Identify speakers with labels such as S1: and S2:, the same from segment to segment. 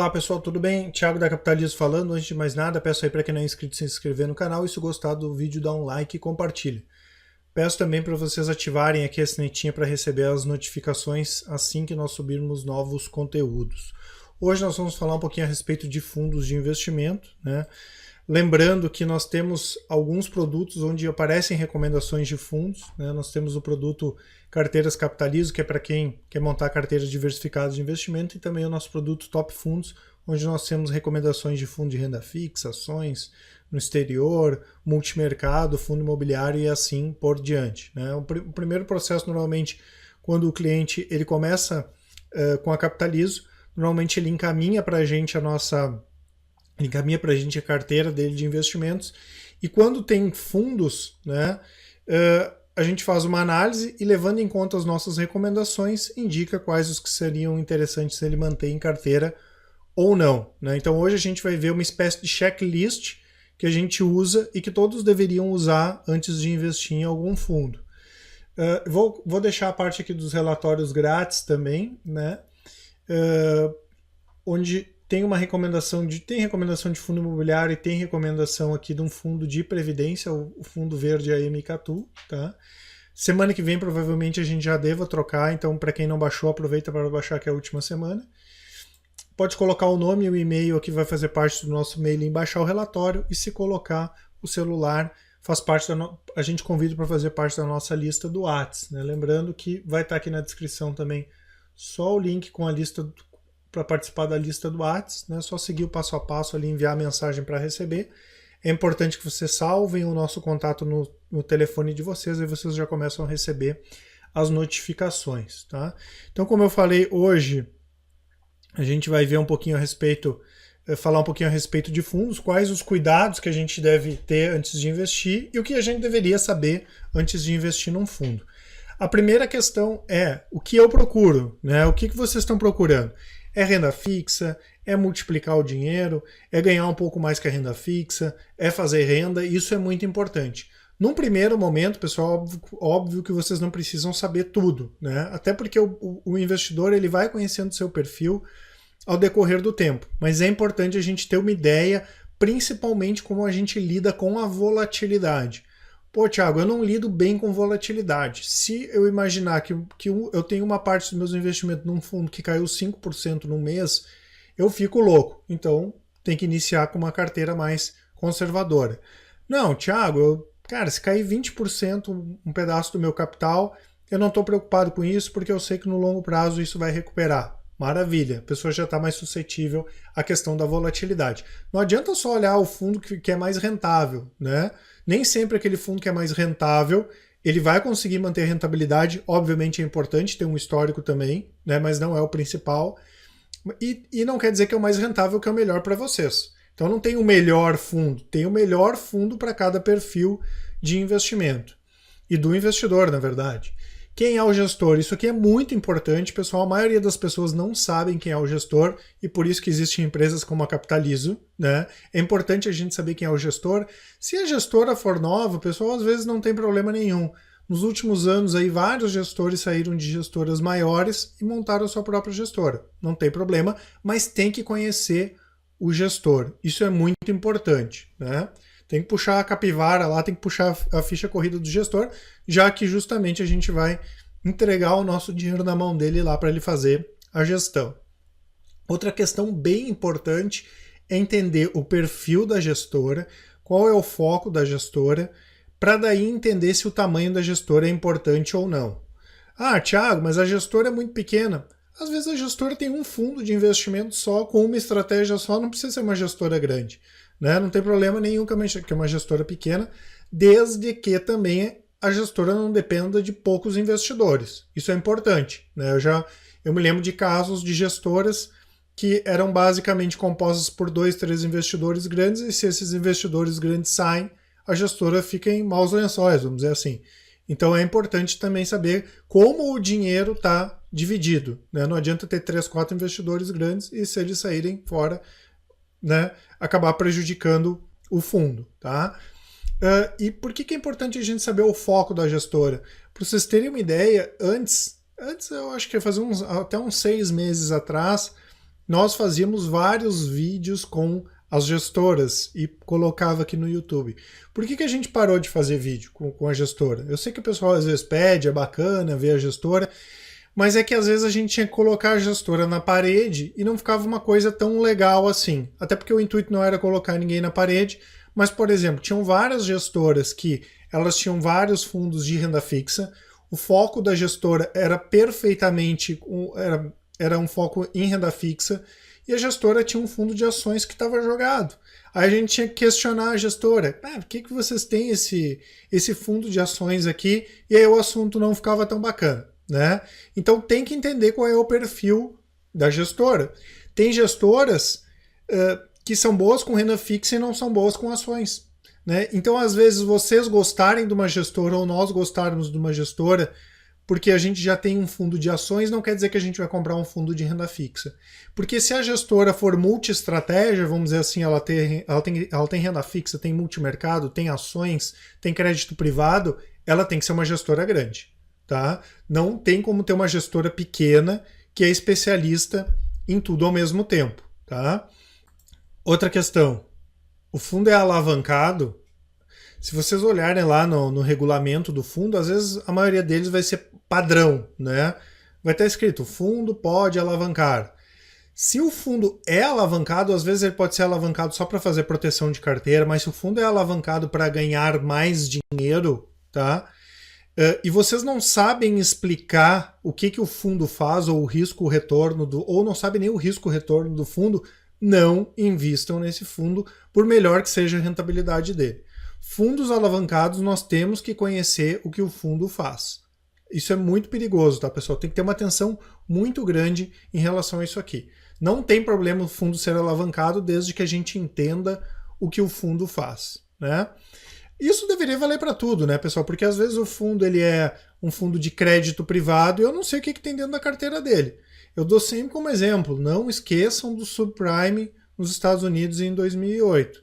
S1: Olá pessoal, tudo bem? Thiago da Capitalismo falando. Antes de mais nada, peço aí para quem não é inscrito se inscrever no canal e se gostar do vídeo, dá um like e compartilhe. Peço também para vocês ativarem aqui a sinetinha para receber as notificações assim que nós subirmos novos conteúdos. Hoje nós vamos falar um pouquinho a respeito de fundos de investimento, né? Lembrando que nós temos alguns produtos onde aparecem recomendações de fundos, né? Nós temos o produto Carteiras Capitalismo, que é para quem quer montar carteiras diversificadas de investimento, e também o nosso produto Top Fundos, onde nós temos recomendações de fundo de renda fixa, ações no exterior, multimercado, fundo imobiliário e assim por diante, né? O primeiro processo, normalmente, quando o cliente ele começa com a Capitalismo, normalmente ele encaminha para a gente a carteira dele de investimentos, e quando tem fundos, né, a gente faz uma análise e, levando em conta as nossas recomendações, indica quais os que seriam interessantes ele manter em carteira ou não, né? Então hoje a gente vai ver uma espécie de checklist que a gente usa e que todos deveriam usar antes de investir em algum fundo. Vou deixar a parte aqui dos relatórios grátis também, né? Onde tem recomendação de fundo imobiliário e tem recomendação aqui de um fundo de previdência, o fundo verde AMCatu, tá? Semana que vem provavelmente a gente já deva trocar, então para quem não baixou, aproveita para baixar, que é a última semana. Pode colocar o nome e o e-mail aqui, vai fazer parte do nosso mailing, baixar o relatório, e se colocar o celular, faz parte a gente convida para fazer parte da nossa lista do Whats, né? Lembrando que vai estar aqui na descrição também só o link com a lista para participar da lista do Whats, né? Só seguir o passo a passo ali, enviar a mensagem para receber. É importante que vocês salvem o nosso contato no telefone de vocês, e vocês já começam a receber as notificações, tá? Então, como eu falei, hoje a gente vai ver um pouquinho a respeito, falar um pouquinho a respeito de fundos, quais os cuidados que a gente deve ter antes de investir e o que a gente deveria saber antes de investir num fundo. A primeira questão é o que eu procuro, né? O que vocês estão procurando? É renda fixa? É multiplicar o dinheiro? É ganhar um pouco mais que a renda fixa? É fazer renda? Isso é muito importante. Num primeiro momento, pessoal, óbvio que vocês não precisam saber tudo, né? Até porque o investidor ele vai conhecendo seu perfil ao decorrer do tempo. Mas é importante a gente ter uma ideia, principalmente como a gente lida com a volatilidade. Pô, Thiago, eu não lido bem com volatilidade. Se eu imaginar que eu tenho uma parte dos meus investimentos num fundo que caiu 5% no mês, eu fico louco. Então, tem que iniciar com uma carteira mais conservadora. Não, Thiago, cara, se cair 20% um pedaço do meu capital, eu não estou preocupado com isso, porque eu sei que no longo prazo isso vai recuperar. Maravilha, a pessoa já está mais suscetível à questão da volatilidade. Não adianta só olhar o fundo que é mais rentável, né? Nem sempre aquele fundo que é mais rentável, ele vai conseguir manter a rentabilidade. Obviamente é importante ter um histórico também, né? Mas não é o principal. E não quer dizer que é o mais rentável que é o melhor para vocês. Então não tem o melhor fundo, tem o melhor fundo para cada perfil de investimento. E do investidor, na verdade. Quem é o gestor? Isso aqui é muito importante, pessoal. A maioria das pessoas não sabem quem é o gestor, e por isso que existem empresas como a Capitalizo, né? É importante a gente saber quem é o gestor. Se a gestora for nova, pessoal, às vezes não tem problema nenhum. Nos últimos anos, aí, vários gestores saíram de gestoras maiores e montaram a sua própria gestora. Não tem problema, mas tem que conhecer o gestor. Isso é muito importante, né? Tem que puxar a capivara lá, tem que puxar a ficha corrida do gestor, já que justamente a gente vai entregar o nosso dinheiro na mão dele lá para ele fazer a gestão. Outra questão bem importante é entender o perfil da gestora, qual é o foco da gestora, para daí entender se o tamanho da gestora é importante ou não. Ah, Thiago, mas a gestora é muito pequena. Às vezes a gestora tem um fundo de investimento só, com uma estratégia só, não precisa ser uma gestora grande, né? Não tem problema nenhum que é uma gestora pequena, desde que também a gestora não dependa de poucos investidores. Isso é importante, né? Eu me lembro de casos de gestoras que eram basicamente compostas por 2, 3 investidores grandes, e se esses investidores grandes saem, a gestora fica em maus lençóis, vamos dizer assim. Então é importante também saber como o dinheiro está dividido, né? Não adianta ter 3, 4 investidores grandes e, se eles saírem fora, né, acabar prejudicando o fundo, tá? E por que é importante a gente saber o foco da gestora? Para vocês terem uma ideia, antes eu acho que ia fazer até uns 6 meses atrás, nós fazíamos vários vídeos com as gestoras e colocava aqui no YouTube. Por que a gente parou de fazer vídeo com a gestora? Eu sei que o pessoal às vezes pede, é bacana ver a gestora, mas é que às vezes a gente tinha que colocar a gestora na parede e não ficava uma coisa tão legal assim. Até porque o intuito não era colocar ninguém na parede, mas, por exemplo, tinham várias gestoras que elas tinham vários fundos de renda fixa, o foco da gestora era perfeitamente, era um foco em renda fixa, e a gestora tinha um fundo de ações que estava jogado. Aí a gente tinha que questionar a gestora, por que vocês têm esse fundo de ações aqui? E aí o assunto não ficava tão bacana. Né? Então tem que entender qual é o perfil da gestora. Tem gestoras que são boas com renda fixa e não são boas com ações. Né? Então, às vezes, vocês gostarem de uma gestora ou nós gostarmos de uma gestora, porque a gente já tem um fundo de ações, não quer dizer que a gente vai comprar um fundo de renda fixa. Porque se a gestora for multi-estratégia, vamos dizer assim, ela tem renda fixa, tem multimercado, tem ações, tem crédito privado, ela tem que ser uma gestora grande. Tá? Não tem como ter uma gestora pequena que é especialista em tudo ao mesmo tempo. Tá? Outra questão, o fundo é alavancado? Se vocês olharem lá no regulamento do fundo, às vezes a maioria deles vai ser padrão, né? Vai estar escrito, o fundo pode alavancar. Se o fundo é alavancado, às vezes ele pode ser alavancado só para fazer proteção de carteira, mas se o fundo é alavancado para ganhar mais dinheiro, tá? E vocês não sabem explicar o que o fundo faz, ou o risco-retorno, ou não sabem nem o risco-retorno do fundo, não invistam nesse fundo, por melhor que seja a rentabilidade dele. Fundos alavancados, nós temos que conhecer o que o fundo faz. Isso é muito perigoso, tá, pessoal? Tem que ter uma atenção muito grande em relação a isso aqui. Não tem problema o fundo ser alavancado, desde que a gente entenda o que o fundo faz, né? Isso deveria valer para tudo, né, pessoal? Porque às vezes o fundo ele é um fundo de crédito privado e eu não sei o que tem dentro da carteira dele. Eu dou sempre como exemplo, não esqueçam do subprime nos Estados Unidos em 2008.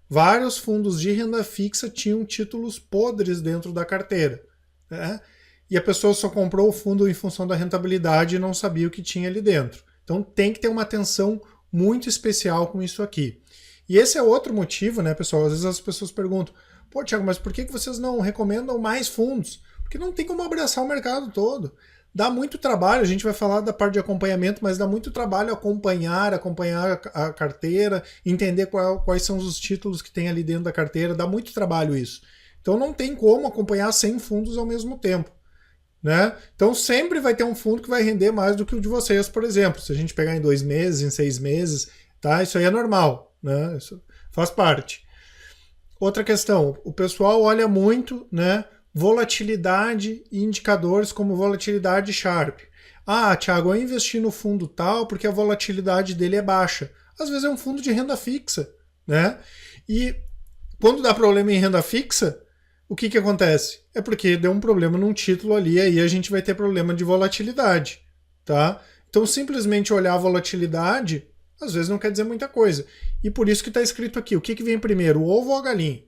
S1: Vários fundos de renda fixa tinham títulos podres dentro da carteira, né? E a pessoa só comprou o fundo em função da rentabilidade e não sabia o que tinha ali dentro. Então tem que ter uma atenção muito especial com isso aqui. E esse é outro motivo, né, pessoal? Às vezes as pessoas perguntam, pô, Thiago, mas por que vocês não recomendam mais fundos? Porque não tem como abraçar o mercado todo. Dá muito trabalho, a gente vai falar da parte de acompanhamento, mas dá muito trabalho acompanhar a carteira, entender quais são os títulos que tem ali dentro da carteira, dá muito trabalho isso. Então não tem como acompanhar 100 fundos ao mesmo tempo. Né? Então sempre vai ter um fundo que vai render mais do que o de vocês, por exemplo. Se a gente pegar em 2 meses, em 6 meses, tá? Isso aí é normal, né? Isso faz parte. Outra questão, o pessoal olha muito, né, volatilidade e indicadores como volatilidade Sharpe. Ah, Thiago, eu investi no fundo tal porque a volatilidade dele é baixa. Às vezes é um fundo de renda fixa, né? E quando dá problema em renda fixa, o que acontece? É porque deu um problema num título ali, aí a gente vai ter problema de volatilidade, tá? Então simplesmente olhar a volatilidade às vezes não quer dizer muita coisa. E por isso que está escrito aqui, o que vem primeiro, o ovo ou a galinha?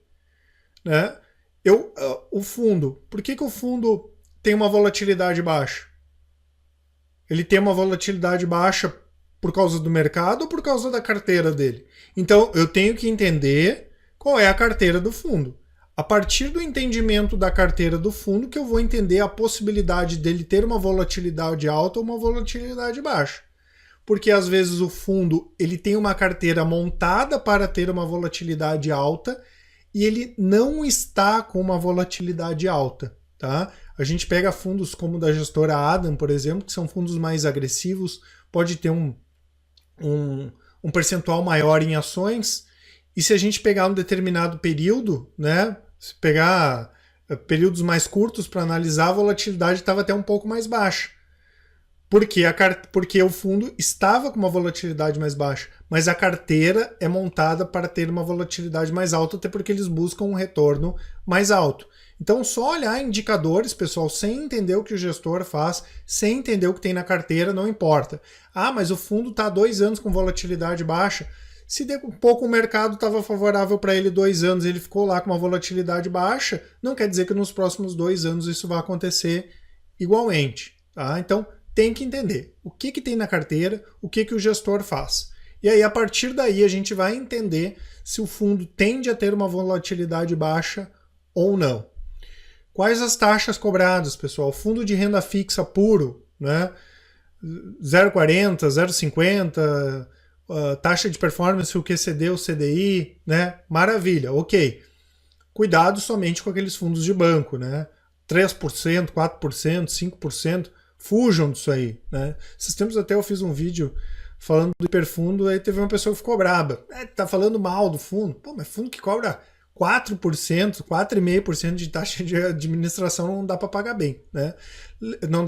S1: Né? O fundo, por que o fundo tem uma volatilidade baixa? Ele tem uma volatilidade baixa por causa do mercado ou por causa da carteira dele? Então eu tenho que entender qual é a carteira do fundo. A partir do entendimento da carteira do fundo que eu vou entender a possibilidade dele ter uma volatilidade alta ou uma volatilidade baixa. Porque às vezes o fundo ele tem uma carteira montada para ter uma volatilidade alta e ele não está com uma volatilidade alta. Tá? A gente pega fundos como o da gestora Adam, por exemplo, que são fundos mais agressivos, pode ter um percentual maior em ações, e se a gente pegar um determinado período, né, se pegar períodos mais curtos para analisar, a volatilidade estava até um pouco mais baixa. Porque o fundo estava com uma volatilidade mais baixa, mas a carteira é montada para ter uma volatilidade mais alta, até porque eles buscam um retorno mais alto. Então, só olhar indicadores, pessoal, sem entender o que o gestor faz, sem entender o que tem na carteira, não importa. Ah, mas o fundo está há 2 anos com volatilidade baixa. Se de pouco o mercado estava favorável para ele 2 anos, ele ficou lá com uma volatilidade baixa, não quer dizer que nos próximos 2 anos isso vai acontecer igualmente. Tá? Então, tem que entender o que tem na carteira, o que o gestor faz. E aí, a partir daí, a gente vai entender se o fundo tende a ter uma volatilidade baixa ou não. Quais as taxas cobradas, pessoal? Fundo de renda fixa puro, né? 0,40, 0,50, taxa de performance, o QCD, o CDI, né? Maravilha, ok. Cuidado somente com aqueles fundos de banco, né? 3%, 4%, 5%, fujam disso aí, né? Esses tempos até eu fiz um vídeo falando do hiperfundo, aí teve uma pessoa que ficou braba. Tá falando mal do fundo? Pô, mas fundo que cobra 4%, 4,5% de taxa de administração não dá para pagar bem, né? Não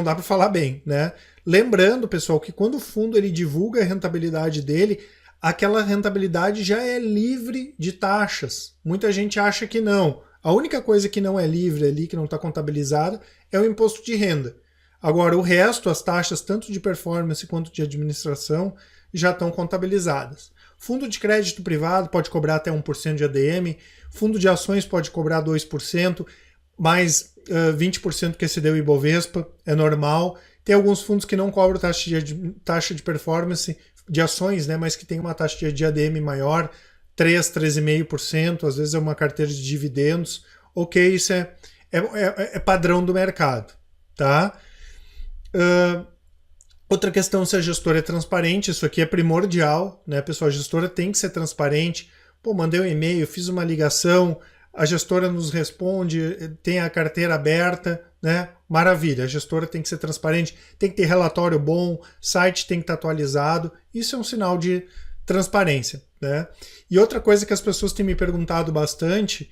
S1: dá para falar bem, né? Lembrando, pessoal, que quando o fundo ele divulga a rentabilidade dele, aquela rentabilidade já é livre de taxas. Muita gente acha que não. A única coisa que não é livre ali, que não está contabilizada, é o imposto de renda. Agora, o resto, as taxas tanto de performance quanto de administração, já estão contabilizadas. Fundo de crédito privado pode cobrar até 1% de ADM, fundo de ações pode cobrar 2%, mais 20% que excedeu o Ibovespa, é normal. Tem alguns fundos que não cobram taxa de performance de ações, né, mas que tem uma taxa de ADM maior, 3%, 3,5%, às vezes é uma carteira de dividendos. Ok, isso é padrão do mercado, tá? Outra questão, se a gestora é transparente, isso aqui é primordial, né, pessoal? A gestora tem que ser transparente. Pô, mandei um e-mail, fiz uma ligação, a gestora nos responde, tem a carteira aberta, né? Maravilha, a gestora tem que ser transparente, tem que ter relatório bom, site tem que estar atualizado. Isso é um sinal de transparência, né? E outra coisa que as pessoas têm me perguntado bastante,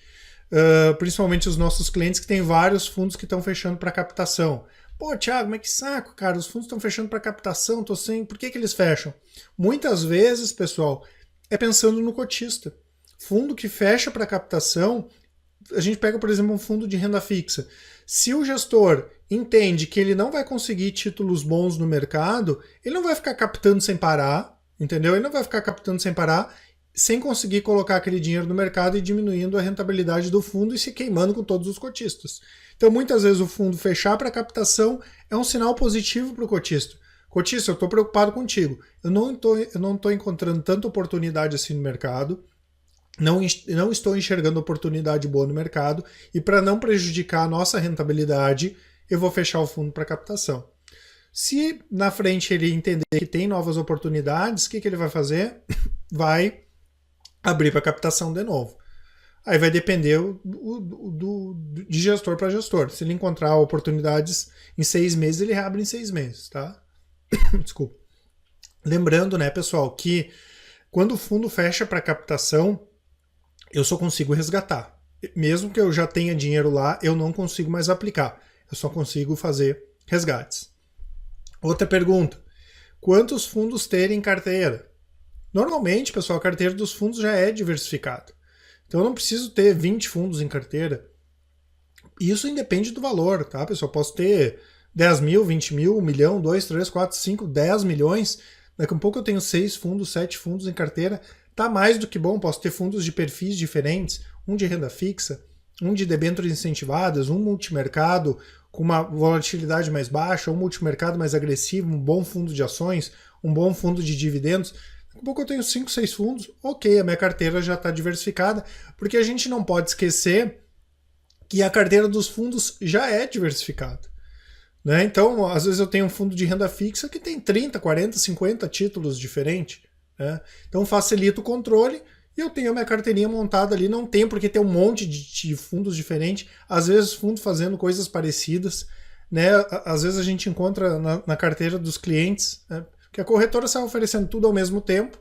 S1: principalmente os nossos clientes que têm vários fundos que estão fechando para captação. Pô, Thiago, mas que saco, cara, os fundos estão fechando para captação, tô sem... Por que eles fecham? Muitas vezes, pessoal, é pensando no cotista. Fundo que fecha para captação, a gente pega, por exemplo, um fundo de renda fixa. Se o gestor entende que ele não vai conseguir títulos bons no mercado, ele não vai ficar captando sem parar, entendeu? Ele não vai ficar captando sem parar, sem conseguir colocar aquele dinheiro no mercado e diminuindo a rentabilidade do fundo e se queimando com todos os cotistas. Então, muitas vezes, o fundo fechar para captação é um sinal positivo para o cotista. Cotista, eu estou preocupado contigo. Eu não estou encontrando tanta oportunidade assim no mercado, não estou enxergando oportunidade boa no mercado, e para não prejudicar a nossa rentabilidade, eu vou fechar o fundo para captação. Se na frente ele entender que tem novas oportunidades, o que ele vai fazer? Vai abrir para captação de novo. Aí vai depender de gestor para gestor. Se ele encontrar oportunidades em 6 meses, ele reabre em 6 meses, tá? Desculpa. Lembrando, né, pessoal, que quando o fundo fecha para captação, eu só consigo resgatar. Mesmo que eu já tenha dinheiro lá, eu não consigo mais aplicar. Eu só consigo fazer resgates. Outra pergunta. Quantos fundos ter em carteira? Normalmente, pessoal, a carteira dos fundos já é diversificada. Então eu não preciso ter 20 fundos em carteira. Isso independe do valor, tá, pessoal? Posso ter 10 mil, 20 mil, 1 milhão, 2, 3, 4, 5, 10 milhões. Daqui a pouco eu tenho 6 fundos, 7 fundos em carteira. Tá mais do que bom. Posso ter fundos de perfis diferentes. Um de renda fixa, um de debêntures incentivadas, um multimercado com uma volatilidade mais baixa, um multimercado mais agressivo, um bom fundo de ações, um bom fundo de dividendos. Daqui a pouco eu tenho 5, 6 fundos, ok, a minha carteira já está diversificada, porque a gente não pode esquecer que a carteira dos fundos já é diversificada, né? Então, às vezes eu tenho um fundo de renda fixa que tem 30, 40, 50 títulos diferentes, né? Então facilita o controle e eu tenho a minha carteirinha montada ali, não tem porque ter um monte de fundos diferentes, às vezes fundos fazendo coisas parecidas, né? Às vezes a gente encontra na carteira dos clientes, né? Que a corretora está oferecendo tudo ao mesmo tempo,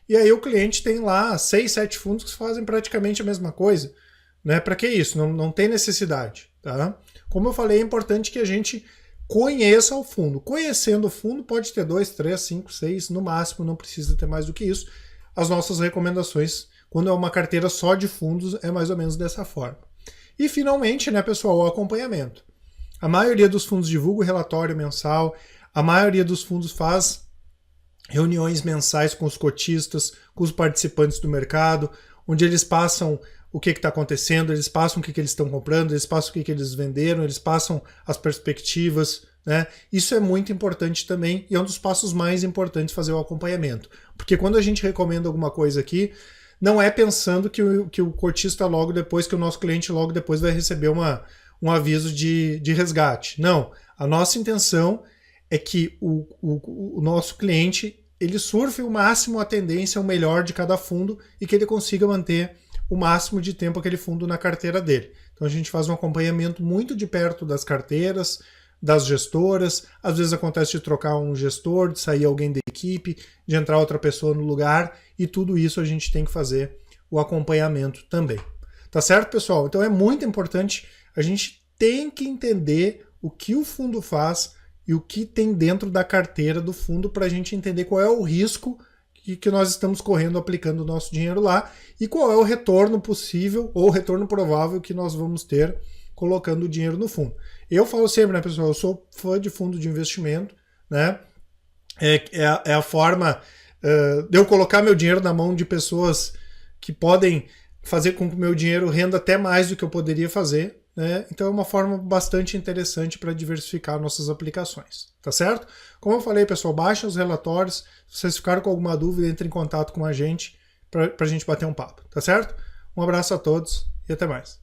S1: e aí o cliente tem lá 6, 7 fundos que fazem praticamente a mesma coisa, né? Para que isso? Não tem necessidade, tá? Como eu falei, é importante que a gente conheça o fundo. Conhecendo o fundo, pode ter 2, 3, 5, 6, no máximo, não precisa ter mais do que isso. As nossas recomendações, quando é uma carteira só de fundos, é mais ou menos dessa forma. E finalmente, né, pessoal, o acompanhamento. A maioria dos fundos divulga o relatório mensal, a maioria dos fundos faz reuniões mensais com os cotistas, com os participantes do mercado, onde eles passam o que está acontecendo, eles passam o que eles estão comprando, eles passam o que eles venderam, eles passam as perspectivas, né? Isso é muito importante também e é um dos passos mais importantes fazer o acompanhamento. Porque quando a gente recomenda alguma coisa aqui, não é pensando que o cotista logo depois, que o nosso cliente logo depois vai receber um aviso de resgate. Não. A nossa intenção é que o nosso cliente ele surfe o máximo a tendência, o melhor de cada fundo e que ele consiga manter o máximo de tempo aquele fundo na carteira dele. Então a gente faz um acompanhamento muito de perto das carteiras, das gestoras, às vezes acontece de trocar um gestor, de sair alguém da equipe, de entrar outra pessoa no lugar, e tudo isso a gente tem que fazer o acompanhamento também. Tá certo, pessoal? Então é muito importante, a gente tem que entender o que o fundo faz e o que tem dentro da carteira do fundo para a gente entender qual é o risco que nós estamos correndo aplicando o nosso dinheiro lá e qual é o retorno possível ou o retorno provável que nós vamos ter colocando o dinheiro no fundo. Eu falo sempre, né, pessoal, eu sou fã de fundo de investimento, né? É a forma de eu colocar meu dinheiro na mão de pessoas que podem fazer com que o meu dinheiro renda até mais do que eu poderia fazer, né? Então é uma forma bastante interessante para diversificar nossas aplicações, tá certo? Como eu falei, pessoal, baixem os relatórios. Se vocês ficaram com alguma dúvida, entrem em contato com a gente para a gente bater um papo, tá certo? Um abraço a todos e até mais.